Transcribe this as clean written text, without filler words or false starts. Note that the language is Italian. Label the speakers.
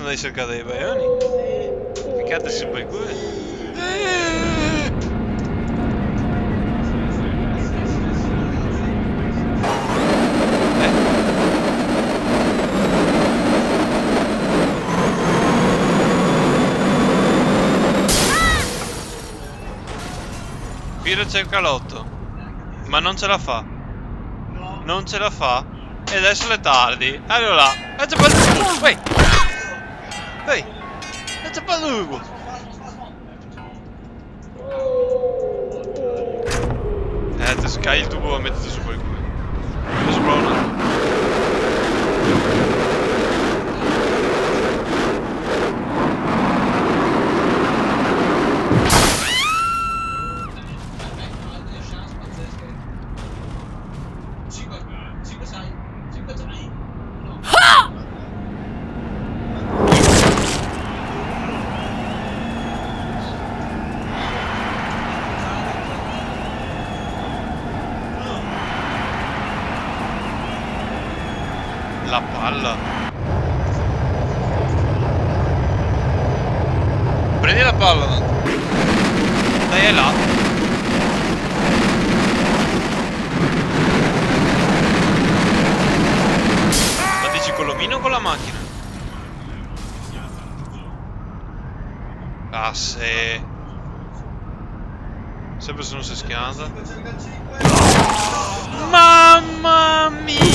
Speaker 1: andare a cercare dei baioni. Ficcateci per il culo. Qui c'è il calotto. Ma non ce la fa. Non ce la fa. E adesso è tardi. Allora. Ehi! Ehi! C'è palugo! Te scagli il tubo e mettiti su quel culo. Adesso provo un attimo. La palla. Prendi la palla. Dai, è là. Ma dici con l'omino o con la macchina? Ah, se... Sempre se non si schianta. Mamma mia!